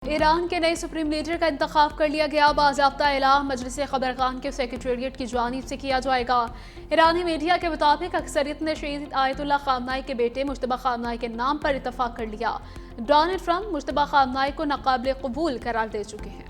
ایران کے نئے supreme leader کا انتخاب کر لیا گیا۔ باضابطہ اعلان مجلس خبرگان کے سیکریٹریٹ کی جانب سے کیا جائے گا۔ ایرانی میڈیا کے مطابق اکثریت نے شہید آیت اللہ خامنہئی کے بیٹے مجتبی خامنہئی کے نام پر اتفاق کر لیا۔ ڈونلڈ ٹرمپ مجتبی خامنہئی کو ناقابل قبول قرار دے چکے ہیں۔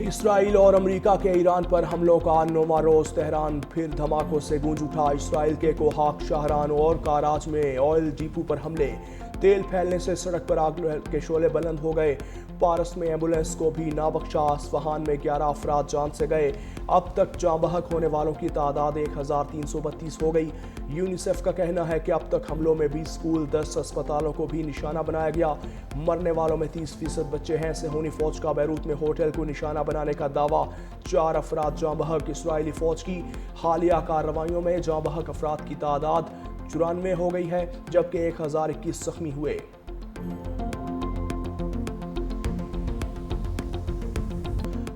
اسرائیل اور امریکہ کے ایران پر حملوں کا 9واں روز تہران پھر دھماکوں سے گونج اٹھا۔ اسرائیل کے کوہاک شاہران اور کاراج میں آئل ڈیپو پر حملے، تیل پھیلنے سے سڑک پر آگ کے شعلے بلند ہو گئے۔ پارس میں ایمبولینس کو بھی نہ بخشا، اصفہان میں 11 افراد جان سے گئے۔ اب تک جاں بحق ہونے والوں کی تعداد 1332 ہو گئی۔ یونیسیف کا کہنا ہے کہ اب تک حملوں میں 20 اسکول، 10 اسپتالوں کو بھی نشانہ بنایا گیا۔ مرنے والوں میں 30% بچے ہیں۔ صہیونی فوج کا بیروت میں ہوٹل کو نشانہ بنانے کا دعویٰ، 4 افراد جاں بحق۔ اسرائیلی فوج کی حالیہ کارروائیوں میں جاں بحق افراد کی تعداد 94 ہو گئی ہے، جبکہ 1021 زخمی ہوئے۔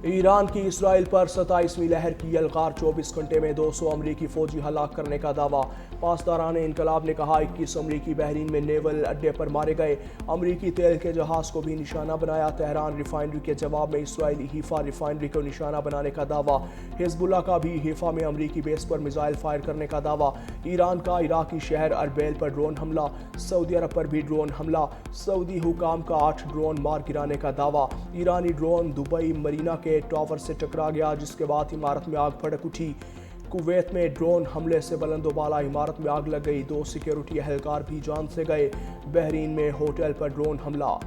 ایران کی اسرائیل پر 27ویں لہر کی یلغار، 24 گھنٹے میں 200 امریکی فوجی ہلاک کرنے کا دعویٰ۔ پاسداران انقلاب نے کہا 21 امریکی بحرین میں نیول اڈے پر مارے گئے۔ امریکی تیل کے جہاز کو بھی نشانہ بنایا۔ تہران ریفائنری کے جواب میں اسرائیلی حیفا ریفائنری کو نشانہ بنانے کا دعویٰ۔ حزب اللہ کا بھی حیفا میں امریکی بیس پر میزائل فائر کرنے کا دعویٰ۔ ایران کا عراقی شہر اربیل پر ڈرون حملہ، سعودی عرب پر بھی ڈرون حملہ، سعودی حکام کا 8 ڈرون مار گرانے کا دعویٰ۔ ایرانی ڈرون دبئی مرینا کے ٹاور سے ٹکرا گیا، جس کے بعد عمارت میں آگ بھڑک اٹھی۔ کویت میں ڈرون حملے سے بلند و بالا عمارت میں آگ لگ گئی، 2 سیکیورٹی اہلکار بھی جان سے گئے۔ بحرین میں ہوٹل پر ڈرون حملہ۔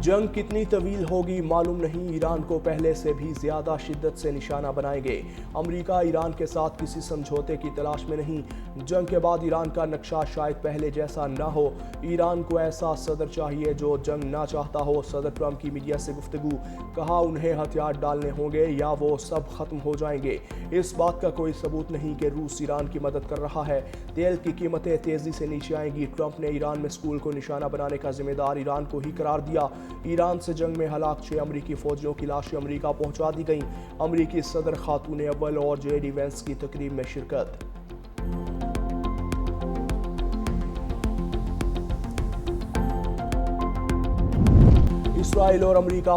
جنگ کتنی طویل ہوگی معلوم نہیں، ایران کو پہلے سے بھی زیادہ شدت سے نشانہ بنائیں گے۔ امریکہ ایران کے ساتھ کسی سمجھوتے کی تلاش میں نہیں۔ جنگ کے بعد ایران کا نقشہ شاید پہلے جیسا نہ ہو۔ ایران کو ایسا صدر چاہیے جو جنگ نہ چاہتا ہو۔ صدر ٹرمپ کی میڈیا سے گفتگو، کہا انہیں ہتھیار ڈالنے ہوں گے یا وہ سب ختم ہو جائیں گے۔ اس بات کا کوئی ثبوت نہیں کہ روس ایران کی مدد کر رہا ہے۔ تیل کی قیمتیں تیزی سے نیچے آئیں گی۔ ٹرمپ نے ایران میں اسکول کو نشانہ بنانے کا ذمہ دار ایران کو ہی قرار دیا۔ ایران سے جنگ میں ہلاک 6 امریکی فوجیوں کی لاشیں امریکہ پہنچا دی گئیں۔ امریکی صدر خاتون اول اور جے ڈی وینس کی تقریب میں شرکت۔ اسرائیل اور امریکہ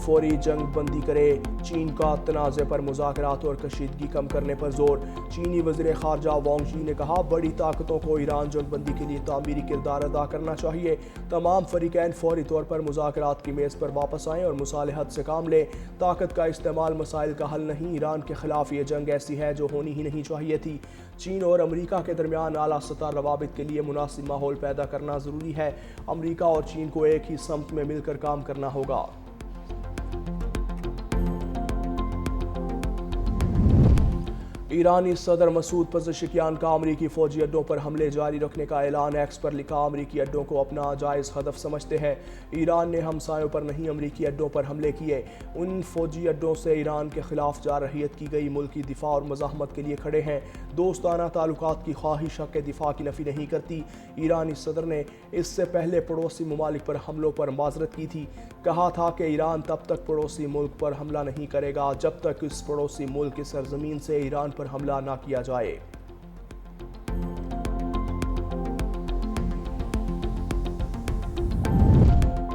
فوری جنگ بندی کرے، چین کا تنازع پر مذاکرات اور کشیدگی کم کرنے پر زور۔ چینی وزیر خارجہ وانگ جی نے کہا بڑی طاقتوں کو ایران جنگ بندی کے لیے تعمیری کردار ادا کرنا چاہیے۔ تمام فریقین فوری طور پر مذاکرات کی میز پر واپس آئیں اور مصالحت سے کام لیں۔ طاقت کا استعمال مسائل کا حل نہیں، ایران کے خلاف یہ جنگ ایسی ہے جو ہونی ہی نہیں چاہیے تھی۔ چین اور امریکہ کے درمیان اعلیٰ سطح روابط کے لیے مناسب ماحول پیدا کرنا ضروری ہے۔ امریکہ اور چین کو ایک ہی سمت میں مل کر کام کرنا ہوگا۔ ایرانی صدر مسعود پزشکیان کا امریکی فوجی اڈوں پر حملے جاری رکھنے کا اعلان۔ ایکس پر لکھا امریکی اڈوں کو اپنا جائز ہدف سمجھتے ہیں۔ ایران نے ہمسایوں پر نہیں امریکی اڈوں پر حملے کیے۔ ان فوجی اڈوں سے ایران کے خلاف جارحیت کی گئی، ملکی دفاع اور مزاحمت کے لیے کھڑے ہیں۔ دوستانہ تعلقات کی خواہش حق دفاع کی نفی نہیں کرتی۔ ایرانی صدر نے اس سے پہلے پڑوسی ممالک پر حملوں پر معذرت کی تھی، کہا تھا کہ ایران تب تک پڑوسی ملک پر حملہ نہیں کرے گا جب تک اس پڑوسی ملک کی سرزمین سے ایران پر حملہ نہ کیا جائے۔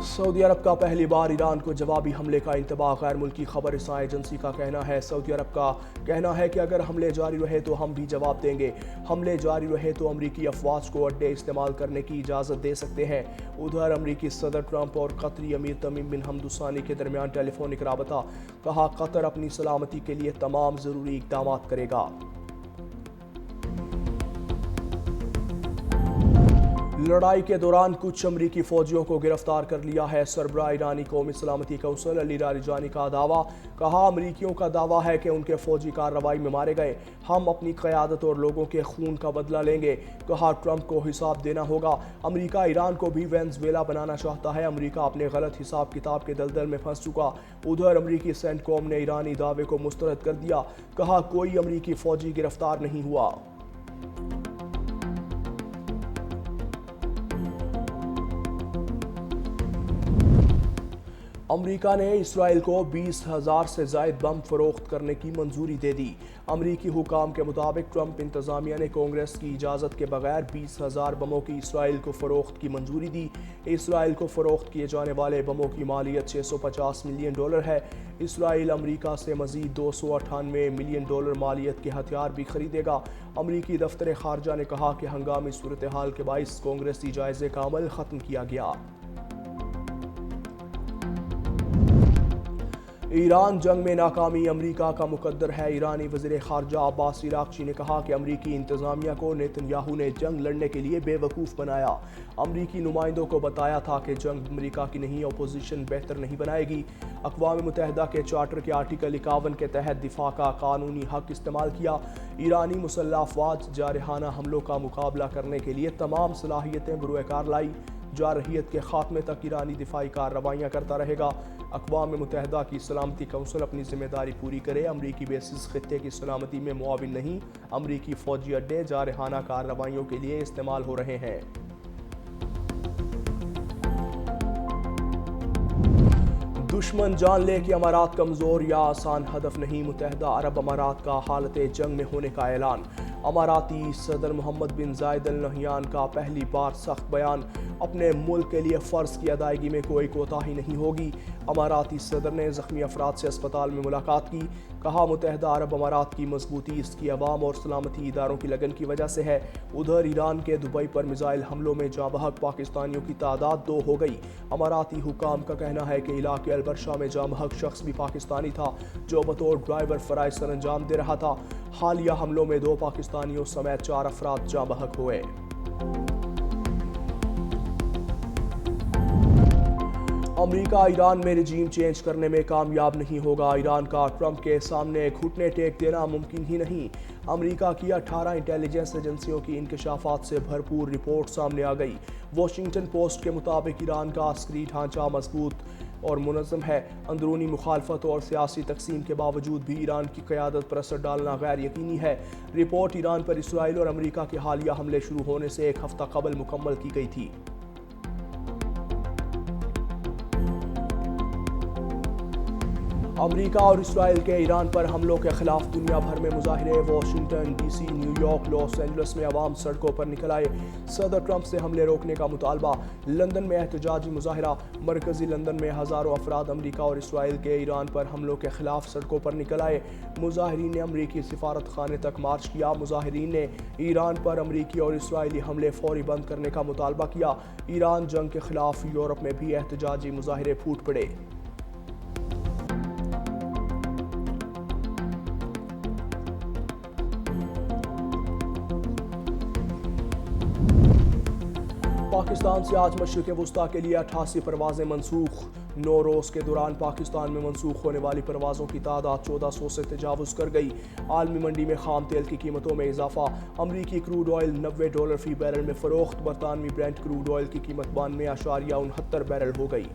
سعودی عرب کا پہلی بار ایران کو جوابی حملے کا انتباہ، غیر ملکی خبر رساں ایجنسی کا کہنا ہے۔ سعودی عرب کا کہنا ہے کہ اگر حملے جاری رہے تو ہم بھی جواب دیں گے۔ حملے جاری رہے تو امریکی افواج کو اڈے استعمال کرنے کی اجازت دے سکتے ہیں۔ ادھر امریکی صدر ٹرمپ اور قطری امیر تمیم بن حمد الثانی کے درمیان ٹیلی فونک رابطہ، کہا قطر اپنی سلامتی کے لیے تمام ضروری اقدامات کرے گا۔ لڑائی کے دوران کچھ امریکی فوجیوں کو گرفتار کر لیا ہے۔ سربراہ ایرانی قومی سلامتی کونسل علی لاریجانی کا دعویٰ، کہا امریکیوں کا دعویٰ ہے کہ ان کے فوجی کارروائی میں مارے گئے۔ ہم اپنی قیادت اور لوگوں کے خون کا بدلہ لیں گے، کہا ٹرمپ کو حساب دینا ہوگا۔ امریکہ ایران کو بھی وینزویلا بنانا چاہتا ہے۔ امریکہ اپنے غلط حساب کتاب کے دلدل میں پھنس چکا۔ ادھر امریکی سینٹ کوم نے ایرانی دعوے کو مسترد کر دیا، کہا کوئی امریکی فوجی گرفتار نہیں ہوا۔ امریکہ نے اسرائیل کو 20,000 سے زائد بم فروخت کرنے کی منظوری دے دی۔ امریکی حکام کے مطابق ٹرمپ انتظامیہ نے کانگریس کی اجازت کے بغیر 20,000 بموں کی اسرائیل کو فروخت کی منظوری دی۔ اسرائیل کو فروخت کیے جانے والے بموں کی مالیت $650 ملین ہے۔ اسرائیل امریکہ سے مزید $298 ملین مالیت کے ہتھیار بھی خریدے گا۔ امریکی دفتر خارجہ نے کہا کہ ہنگامی صورتحال کے باعث کانگریسی جائزے کا عمل ختم کیا گیا۔ ایران جنگ میں ناکامی امریکہ کا مقدر ہے۔ ایرانی وزیر خارجہ عباس عراقچی نے کہا کہ امریکی انتظامیہ کو نیتن یاہو نے جنگ لڑنے کے لیے بے وقوف بنایا۔ امریکی نمائندوں کو بتایا تھا کہ جنگ امریکہ کی نہیں، اپوزیشن بہتر نہیں بنائے گی۔ اقوام متحدہ کے چارٹر کے آرٹیکل 51 کے تحت دفاع کا قانونی حق استعمال کیا۔ ایرانی مسلح افواج جارحانہ حملوں کا مقابلہ کرنے کے لیے تمام صلاحیتیں بروئے کار لائی۔ جارحیت کے خاتمے تک ایرانی دفاعی کارروائیاں کرتا رہے گا۔ اقوام متحدہ کی سلامتی کونسل اپنی ذمہ داری پوری کرے۔ امریکی بیسز خطے کی سلامتی میں معاون نہیں۔ امریکی فوجی اڈے جارحانہ کارروائیوں کے لیے استعمال ہو رہے ہیں۔ دشمن جان لے کہ امارات کمزور یا آسان ہدف نہیں، متحدہ عرب امارات کا حالت جنگ میں ہونے کا اعلان۔ اماراتی صدر محمد بن زائد ال نہیان کا پہلی بار سخت بیان، اپنے ملک کے لیے فرض کی ادائیگی میں کوئی کوتاہی نہیں ہوگی۔ اماراتی صدر نے زخمی افراد سے اسپتال میں ملاقات کی، کہا متحدہ عرب امارات کی مضبوطی اس کی عوام اور سلامتی اداروں کی لگن کی وجہ سے ہے۔ ادھر ایران کے دبئی پر میزائل حملوں میں جاں بحق پاکستانیوں کی تعداد 2 ہو گئی۔ اماراتی حکام کا کہنا ہے کہ علاقے البرشہ میں جاں بحق شخص بھی پاکستانی تھا، جو بطور ڈرائیور فرائض سر انجام دے رہا تھا۔ حالیہ حملوں میں 2 پاکستانیوں سمیت 4 افراد جاں بحق ہوئے۔ امریکہ ایران میں رجیم چینج کرنے میں کامیاب نہیں ہوگا۔ ایران کا ٹرمپ کے سامنے گھٹنے ٹیک دینا ممکن ہی نہیں۔ امریکہ کی 18 انٹیلیجنس ایجنسیوں کی انکشافات سے بھرپور رپورٹ سامنے آ گئی۔ واشنگٹن پوسٹ کے مطابق ایران کا عسکری ڈھانچہ مضبوط اور منظم ہے۔ اندرونی مخالفت اور سیاسی تقسیم کے باوجود بھی ایران کی قیادت پر اثر ڈالنا غیر یقینی ہے۔ رپورٹ ایران پر اسرائیل اور امریکہ کے حالیہ حملے شروع ہونے سے 1 ہفتہ قبل مکمل کی گئی تھی۔ امریکہ اور اسرائیل کے ایران پر حملوں کے خلاف دنیا بھر میں مظاہرے۔ Washington D C, New York, Los Angeles میں عوام سڑکوں پر نکل آئے۔ صدر ٹرمپ سے حملے روکنے کا مطالبہ۔ لندن میں احتجاجی مظاہرہ۔ مرکزی لندن میں ہزاروں افراد امریکہ اور اسرائیل کے ایران پر حملوں کے خلاف سڑکوں پر نکل آئے۔ مظاہرین نے امریکی سفارت خانے تک مارچ کیا۔ مظاہرین نے ایران پر امریکی اور اسرائیلی حملے فوری بند کرنے کا مطالبہ کیا۔ ایران جنگ کے خلاف یورپ میں بھی احتجاجی مظاہرے پھوٹ پڑے۔ پاکستان سے آج مشرق وسطیٰ کے لیے 88 پروازیں منسوخ۔ 9 روز کے دوران پاکستان میں منسوخ ہونے والی پروازوں کی تعداد 1400 سے تجاوز کر گئی۔ عالمی منڈی میں خام تیل کی قیمتوں میں اضافہ۔ امریکی کروڈ آئل $90 فی بیرل میں فروخت۔ برطانوی برنٹ کروڈ آئل کی قیمت 92.69 بیرل ہو گئی۔